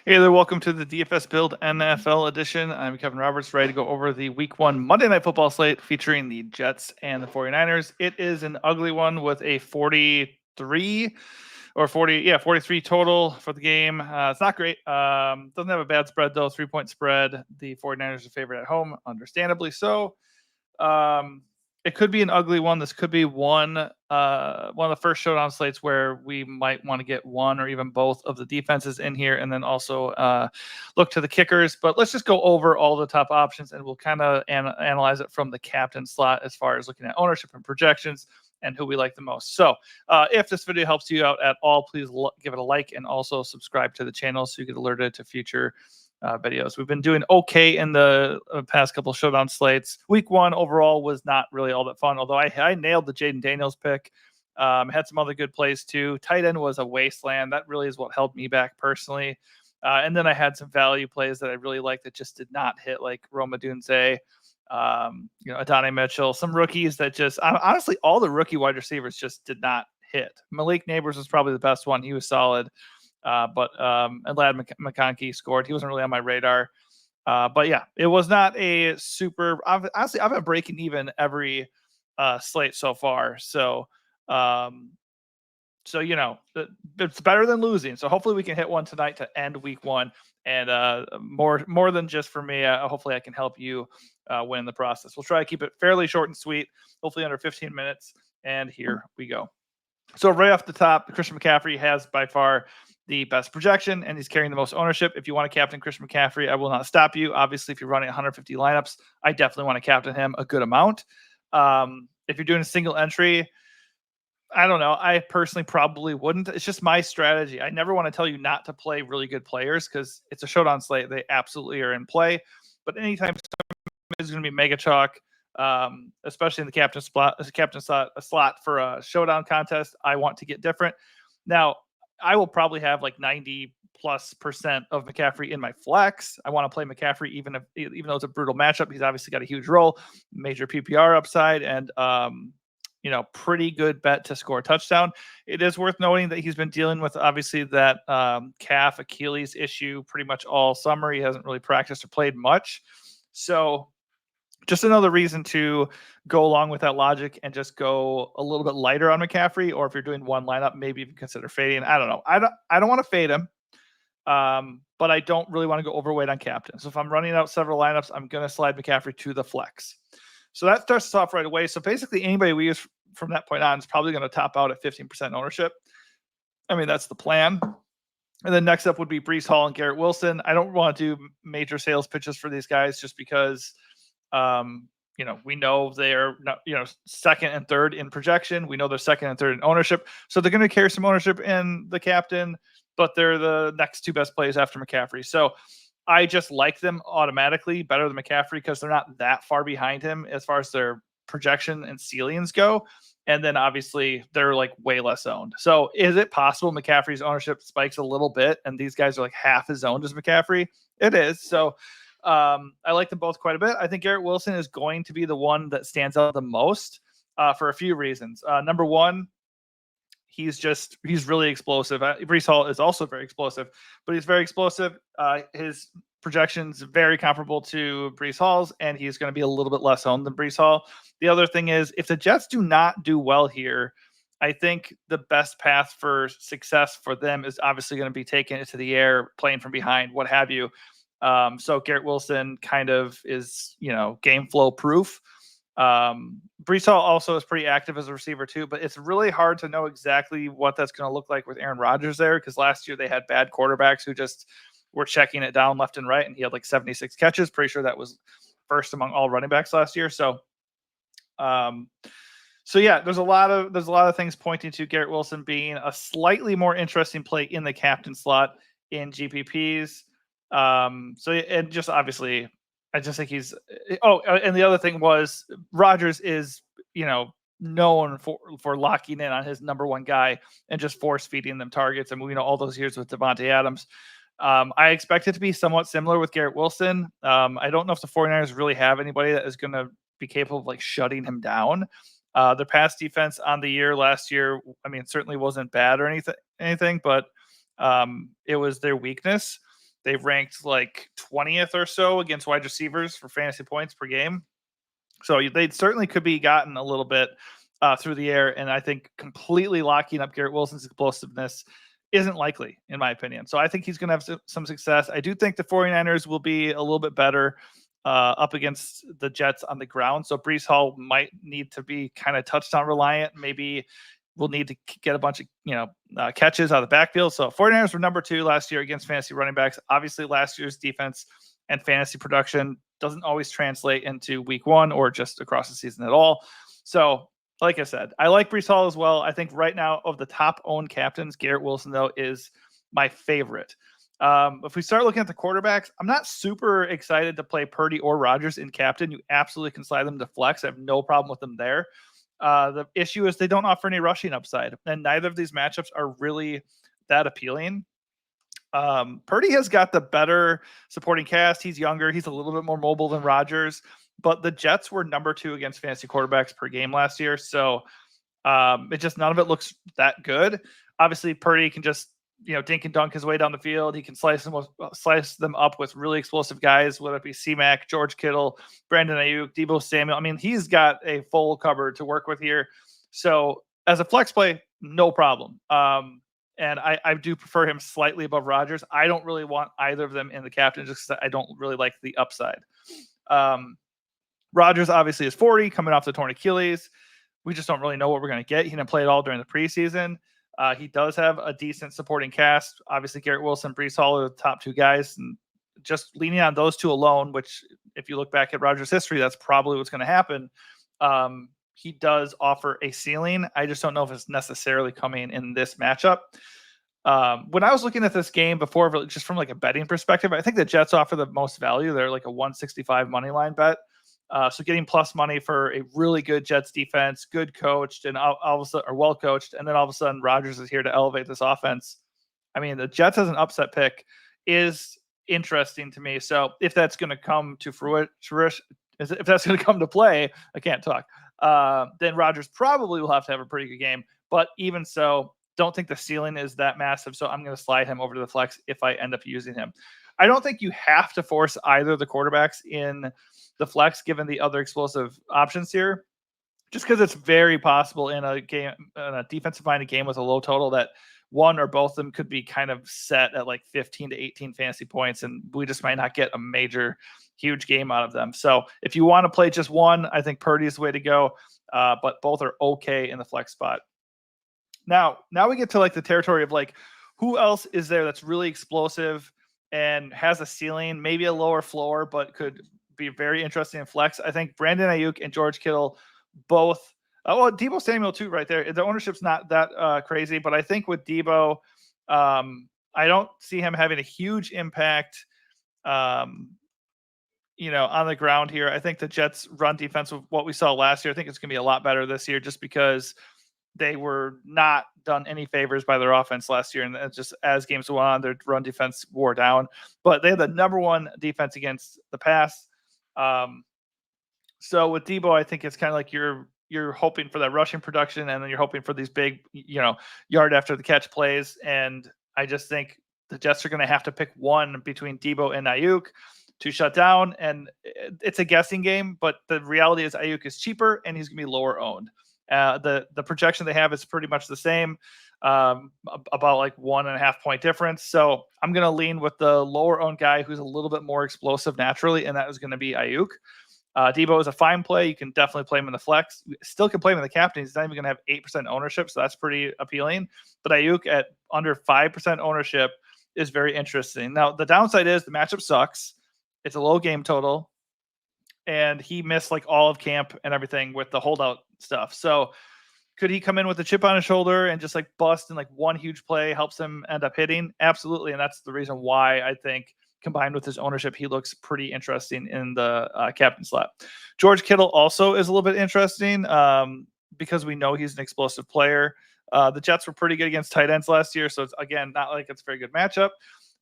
Hey there, welcome to the DFS Build NFL edition. I'm Kevin Roberts, ready to go over the Week 1 Monday Night Football slate featuring the Jets and the 49ers. It is an ugly one with a 43 total for the game. It's not great. Doesn't have a bad spread, though. 3-point spread. The 49ers are favored at home, understandably so. It could be an ugly one. This could be one of the first showdown slates where we might want to get one or even both of the defenses in here, and then also look to the kickers. But let's just go over all the top options, and we'll kind of analyze it from the captain slot as far as looking at ownership and projections and who we like the most. So if this video helps you out at all, please give it a like and also subscribe to the channel so you get alerted to future videos. We've been doing okay in the past couple of showdown slates. Week 1 overall was not really all that fun, although I nailed the Jaden Daniels pick. Had some other good plays too. Tight end was a wasteland. That really is what held me back personally. And then I had some value plays that I really liked that just did not hit, like Roma Dunze, Adonai Mitchell, some rookies that just honestly all the rookie wide receivers just did not hit. Malik Neighbors was probably the best one. He was solid. But Lad McConkey scored. He wasn't really on my radar. But yeah, it was not a super. Honestly, I've been breaking even every slate so far. So it's better than losing. So hopefully we can hit one tonight to end Week 1, and more than just for me. Hopefully I can help you win the process. We'll try to keep it fairly short and sweet. Hopefully under 15 minutes. And here we go. So right off the top, Christian McCaffrey has by far the best projection, and he's carrying the most ownership. If you want to captain Christian McCaffrey, I will not stop you. Obviously, if you're running 150 lineups, I definitely want to captain him a good amount. If you're doing a single entry, I don't know. I personally probably wouldn't. It's just my strategy. I never want to tell you not to play really good players because it's a showdown slate. They absolutely are in play. But anytime is going to be mega chalk, especially in the captain slot for a showdown contest. I want to get different. Now, I will probably have like 90+% of McCaffrey in my flex. I want to play McCaffrey even though it's a brutal matchup. He's obviously got a huge role, major PPR upside, and pretty good bet to score a touchdown. It is worth noting that he's been dealing with obviously that calf Achilles issue pretty much all summer. He hasn't really practiced or played much. So just another reason to go along with that logic and just go a little bit lighter on McCaffrey, or if you're doing one lineup, maybe even consider fading. I don't know. I don't want to fade him, but I don't really want to go overweight on captain. So if I'm running out several lineups, I'm going to slide McCaffrey to the flex. So that starts us off right away. So basically anybody we use from that point on is probably going to top out at 15% ownership. I mean, that's the plan. And then next up would be Breece Hall and Garrett Wilson. I don't want to do major sales pitches for these guys just because we know they're not, second and third in projection. We know they're second and third in ownership. So they're going to carry some ownership in the captain, but they're the next two best plays after McCaffrey. So I just like them automatically better than McCaffrey because they're not that far behind him as far as their projection and ceilings go. And then obviously they're like way less owned. So is it possible McCaffrey's ownership spikes a little bit and these guys are like half as owned as McCaffrey? It is. So I like them both quite a bit. I think Garrett Wilson is going to be the one that stands out the most for a few reasons. Number one, he's really explosive. Breece Hall is also very explosive, but he's very explosive. His projections very comparable to Breece Hall's, and he's going to be a little bit less owned than Breece Hall. The other thing is, if the Jets do not do well here, I think the best path for success for them is obviously going to be taking it to the air, playing from behind, what have you. So Garrett Wilson kind of is, game flow proof. Breece Hall also is pretty active as a receiver too, but it's really hard to know exactly what that's going to look like with Aaron Rodgers there, because last year they had bad quarterbacks who just were checking it down left and right, and he had like 76 catches. Pretty sure that was first among all running backs last year. So yeah, there's a lot of things pointing to Garrett Wilson being a slightly more interesting play in the captain slot in GPPs. And just obviously, I just think he's. And the other thing was Rodgers is, known for locking in on his number one guy and just force feeding them targets. And we know all those years with Devontae Adams. I expect it to be somewhat similar with Garrett Wilson. I don't know if the 49ers really have anybody that is going to be capable of like shutting him down. Their pass defense on the year last year, certainly wasn't bad or anything, but it was their weakness. They've ranked like 20th or so against wide receivers for fantasy points per game. So they certainly could be gotten a little bit through the air. And I think completely locking up Garrett Wilson's explosiveness isn't likely, in my opinion. So I think he's going to have some success. I do think the 49ers will be a little bit better up against the Jets on the ground. So Breece Hall might need to be kind of touchdown reliant. Maybe we'll need to get a bunch of catches out of the backfield. So 49ers were number 2 last year against fantasy running backs. Obviously, last year's defense and fantasy production doesn't always translate into week 1 or just across the season at all. So like I said, I like Breece Hall as well. I think right now of the top owned captains, Garrett Wilson, though, is my favorite. If we start looking at the quarterbacks, I'm not super excited to play Purdy or Rodgers in captain. You absolutely can slide them to flex. I have no problem with them there. The issue is they don't offer any rushing upside, and neither of these matchups are really that appealing. Purdy has got the better supporting cast. He's younger. He's a little bit more mobile than Rodgers, but the Jets were number 2 against fantasy quarterbacks per game last year. So it just, none of it looks that good. Obviously Purdy can just, dink and dunk his way down the field. He can slice them up with really explosive guys, whether it be C-Mac, George Kittle, Brandon Ayuk, Deebo Samuel. I mean, he's got a full cupboard to work with here. So as a flex play, no problem. And I do prefer him slightly above Rodgers. I don't really want either of them in the captain just because I don't really like the upside. Rodgers obviously is 40, coming off the torn Achilles. We just don't really know what we're going to get. He didn't play at all during the preseason. He does have a decent supporting cast. Obviously, Garrett Wilson, Breece Hall are the top 2 guys. And just leaning on those 2 alone, which if you look back at Rodgers' history, that's probably what's going to happen. He does offer a ceiling. I just don't know if it's necessarily coming in this matchup. When I was looking at this game before, just from like a betting perspective, I think the Jets offer the most value. They're like a 165 money line bet. So getting plus money for a really good Jets defense, good coached, and all of a sudden, or well coached, and then all of a sudden Rodgers is here to elevate this offense. I mean, the Jets as an upset pick is interesting to me. So if that's going to come to fruition, if that's going to come to play, I can't talk. Then Rodgers probably will have to have a pretty good game. But even so, don't think the ceiling is that massive. So I'm going to slide him over to the flex if I end up using him. I don't think you have to force either of the quarterbacks in the flex, given the other explosive options here, just because it's very possible in a game, in a defensive-minded game with a low total, that one or both of them could be kind of set at like 15 to 18 fantasy points, and we just might not get a major, huge game out of them. So if you want to play just one, I think Purdy is the way to go, but both are okay in the flex spot. Now we get to like the territory of like, who else is there that's really explosive and has a ceiling, maybe a lower floor, but could be very interesting in flex. I think Brandon Ayuk and George Kittle both. Well, Deebo Samuel too, right there. The ownership's not that crazy, but I think with Deebo, I don't see him having a huge impact, on the ground here. I think the Jets' run defense, with what we saw last year, I think it's going to be a lot better this year, just because they were not done any favors by their offense last year. And just as games went on, their run defense wore down. But they had the number 1 defense against the pass. So with Deebo, I think it's kind of like you're hoping for that rushing production, and then you're hoping for these big, yard after the catch plays. And I just think the Jets are going to have to pick one between Deebo and Ayuk to shut down. And it's a guessing game, but the reality is Ayuk is cheaper and he's going to be lower owned. The projection they have is pretty much the same, about like 1.5 point difference. So I'm going to lean with the lower owned guy who's a little bit more explosive naturally, and that is going to be Ayuk. Deebo is a fine play. You can definitely play him in the flex. You still can play him in the captain. He's not even going to have 8% ownership, so that's pretty appealing. But Ayuk at under 5% ownership is very interesting. Now, the downside is the matchup sucks. It's a low game total, and he missed like all of camp and everything with the holdout stuff. So could he come in with a chip on his shoulder and just like bust and like one huge play helps him end up hitting? Absolutely. And that's the reason why I think, combined with his ownership, he looks pretty interesting in the captain slot. George Kittle also is a little bit interesting because we know he's an explosive player. The Jets were pretty good against tight ends last year, so it's, again, not like it's a very good matchup,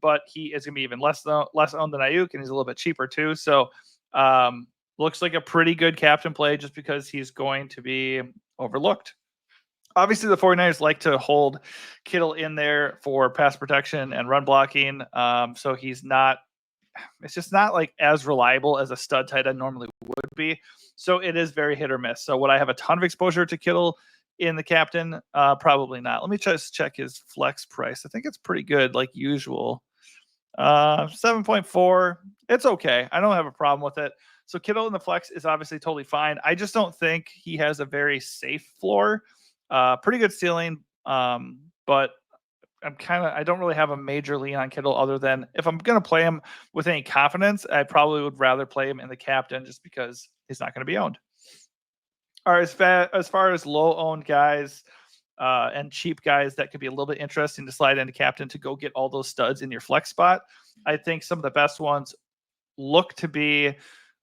but he is going to be even less owned than Ayuk, and he's a little bit cheaper too. So looks like a pretty good captain play just because he's going to be overlooked. Obviously, the 49ers like to hold Kittle in there for pass protection and run blocking. So it's just not like as reliable as a stud tight end normally would be. So it is very hit or miss. So would I have a ton of exposure to Kittle in the captain? Probably not. Let me just check his flex price. I think it's pretty good, like usual. 7.4. It's okay. I don't have a problem with it. So Kittle in the flex is obviously totally fine. I just don't think he has a very safe floor. Pretty good ceiling. But I don't really have a major lean on Kittle other than if I'm going to play him with any confidence, I probably would rather play him in the captain just because he's not going to be owned. All right, as far as low owned guys and cheap guys that could be a little bit interesting to slide into captain to go get all those studs in your flex spot, I think some of the best ones look to be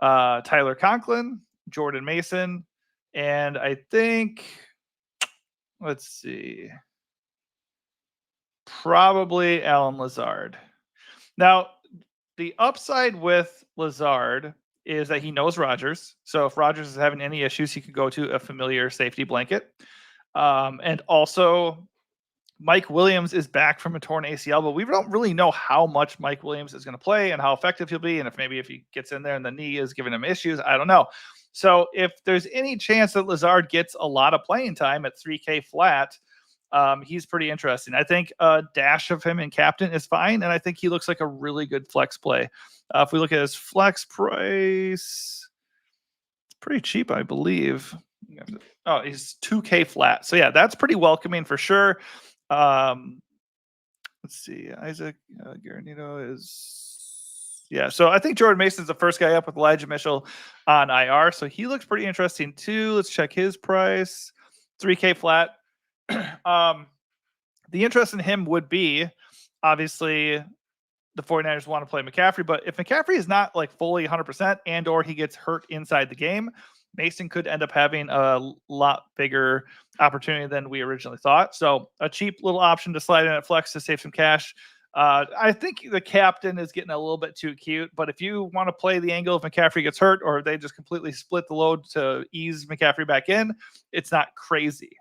Tyler Conklin, Jordan Mason, and I think, let's see, probably Alan Lazard. Now, the upside with Lazard is that he knows Rodgers. So if Rodgers is having any issues, he could go to a familiar safety blanket. And also, Mike Williams is back from a torn ACL, but we don't really know how much Mike Williams is going to play and how effective he'll be. And if he gets in there and the knee is giving him issues, I don't know. So if there's any chance that Lazard gets a lot of playing time at 3K flat, he's pretty interesting. I think a dash of him in captain is fine, and I think he looks like a really good flex play. If we look at his flex price, it's pretty cheap, I believe. Oh, he's 2K flat. So yeah, that's pretty welcoming for sure. Let's see. Isaac Garanito is, yeah. So I think Jordan Mason's the first guy up with Elijah Mitchell on IR. So he looks pretty interesting too. Let's check his price. 3K flat. The interest in him would be obviously the 49ers want to play McCaffrey, but if McCaffrey is not like fully 100% and or he gets hurt inside the game, Mason could end up having a lot bigger opportunity than we originally thought. So a cheap little option to slide in at flex to save some cash. I think the captain is getting a little bit too cute, but if you want to play the angle if McCaffrey gets hurt or they just completely split the load to ease McCaffrey back in, it's not crazy.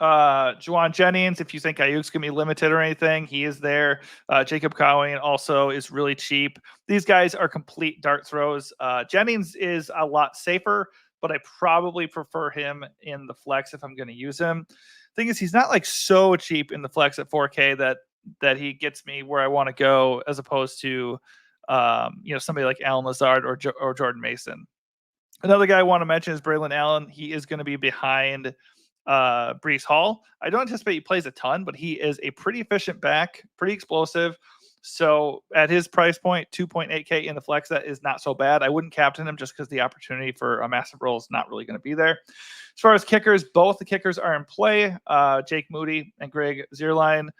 Juwan Jennings, if you think Ayuk's going to be limited or anything, he is there. Jacob Cowing also is really cheap. These guys are complete dart throws. Jennings is a lot safer, but I probably prefer him in the flex if I'm going to use him. Thing is, he's not like so cheap in the flex at 4K that he gets me where I want to go, as opposed to somebody like Alan Lazard or Jordan Mason. Another guy I want to mention is Braylon Allen. He is going to be behind Breece Hall. I don't anticipate he plays a ton, but he is a pretty efficient back, pretty explosive. So at his price point, 2.8K in the flex, that is not so bad. I wouldn't captain him just because the opportunity for a massive role is not really going to be there. As far as kickers, both the kickers are in play. Jake Moody and Greg Zierlein.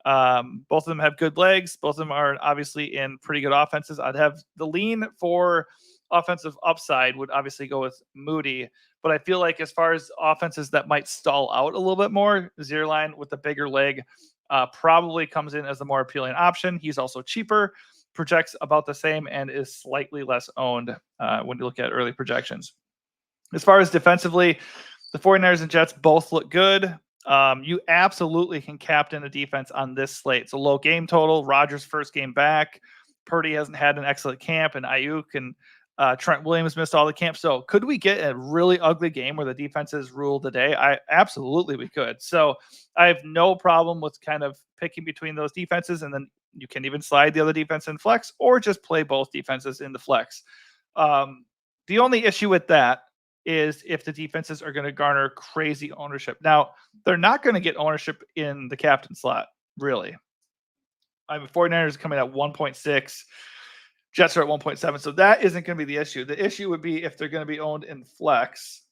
Both of them have good legs. Both of them are obviously in pretty good offenses. I'd have the lean for offensive upside would obviously go with Moody. But I feel like as far as offenses that might stall out a little bit more, Zierlein with the bigger leg probably comes in as the more appealing option. He's also cheaper, projects about the same, and is slightly less owned when you look at early projections. As far as defensively, the 49ers and Jets both look good. You absolutely can captain a defense on this slate. It's a low game total. Rodgers' first game back. Purdy hasn't had an excellent camp, and Ayuk and Trent Williams missed all the camp. So could we get a really ugly game where the defenses rule the day? Absolutely we could. So I have no problem with kind of picking between those defenses, and then you can even slide the other defense in flex or just play both defenses in the flex. The only issue with that is if the defenses are going to garner crazy ownership. Now, they're not going to get ownership in the captain slot, really. 49ers coming at 1.6. Jets are at 1.7, so that isn't going to be the issue. The issue would be if they're going to be owned in flex.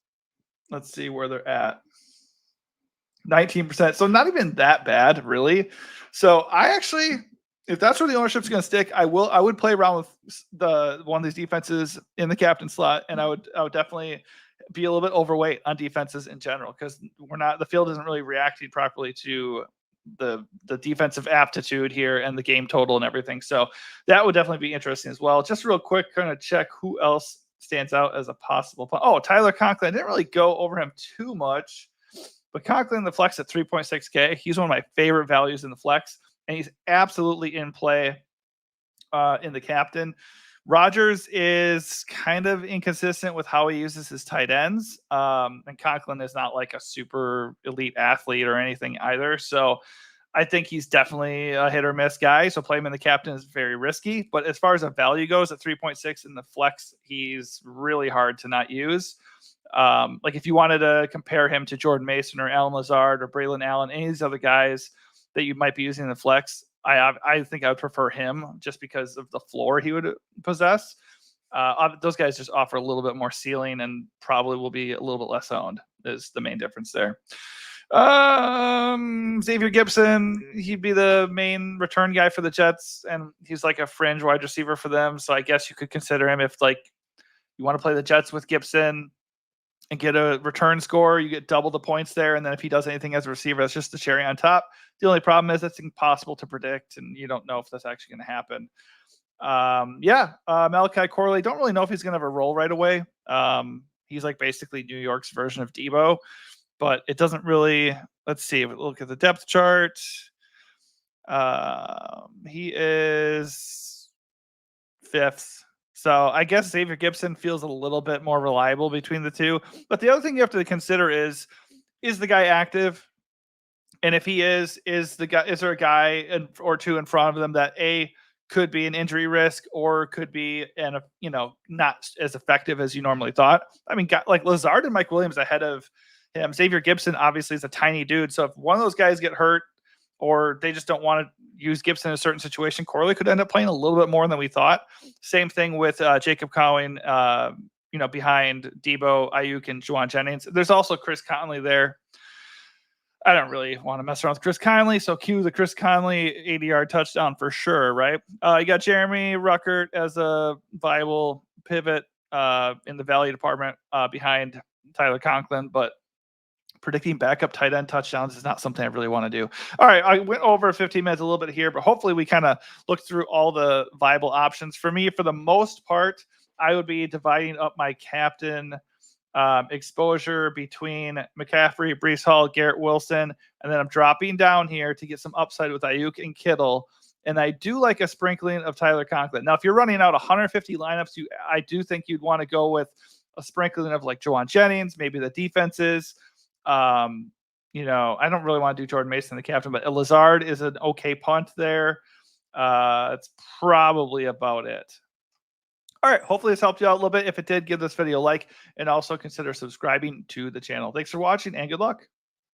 Let's see where they're at. 19%, so not even that bad, really. So I actually, if that's where the ownership is going to stick, I would play around with one of these defenses in the captain slot, and I would definitely be a little bit overweight on defenses in general because the field isn't really reacting properly to the defensive aptitude here and the game total and everything. So that would definitely be interesting as well. Just real quick, kind of check who else stands out as a possible. Oh, Tyler Conklin. I didn't really go over him too much. But Conklin in the flex at 3.6K, he's one of my favorite values in the flex, and he's absolutely in play in the captain. Rodgers is kind of inconsistent with how he uses his tight ends. And Conklin is not like a super elite athlete or anything either. So I think he's definitely a hit or miss guy. So play him in the captain is very risky. But as far as a value goes at 3.6 in the flex, he's really hard to not use. Like if you wanted to compare him to Jordan Mason or Alan Lazard or Braylon Allen, any of these other guys that you might be using in the flex, I think I would prefer him just because of the floor he would possess. Those guys just offer a little bit more ceiling and probably will be a little bit less owned is the main difference there. Xavier Gibson, he'd be the main return guy for the Jets, and he's like a fringe wide receiver for them. So I guess you could consider him if like you want to play the Jets with Gibson and get a return score, you get double the points there. And then if he does anything as a receiver, that's just the cherry on top. The only problem is it's impossible to predict, and you don't know if that's actually going to happen. Malachi Corley, don't really know if he's going to have a role right away. He's like basically New York's version of Debo, but it doesn't really, let's see, look at the depth chart. He is 5th. So I guess Xavier Gibson feels a little bit more reliable between the two. But the other thing you have to consider is the guy active? And if he is there a guy or two in front of them that could be an injury risk or could be not as effective as you normally thought? I mean, like Lazard and Mike Williams ahead of him. Xavier Gibson obviously is a tiny dude. So if one of those guys get hurt or they just don't want to use Gibson in a certain situation, Corley could end up playing a little bit more than we thought. Same thing with Jacob Cowing, behind Debo, Ayuk, and Juwan Jennings. There's also Chris Conley there. I don't really want to mess around with Chris Conley, so cue the Chris Conley 80-yard touchdown for sure, right? You got Jeremy Ruckert as a viable pivot in the value department behind Tyler Conklin, but predicting backup tight end touchdowns is not something I really want to do. All right, I went over 15 minutes a little bit here, but hopefully we kind of looked through all the viable options. For me, for the most part, I would be dividing up my captain exposure between McCaffrey, Breece Hall, Garrett Wilson, and then I'm dropping down here to get some upside with Ayuk and Kittle. And I do like a sprinkling of Tyler Conklin. Now, if you're running out 150 lineups, I do think you'd want to go with a sprinkling of like Juwan Jennings, maybe the defenses. I don't really want to do Jordan Mason, the captain, but Lazard is an okay punt there. It's probably about it. All right. Hopefully this helped you out a little bit. If it did, give this video a like and also consider subscribing to the channel. Thanks for watching and good luck.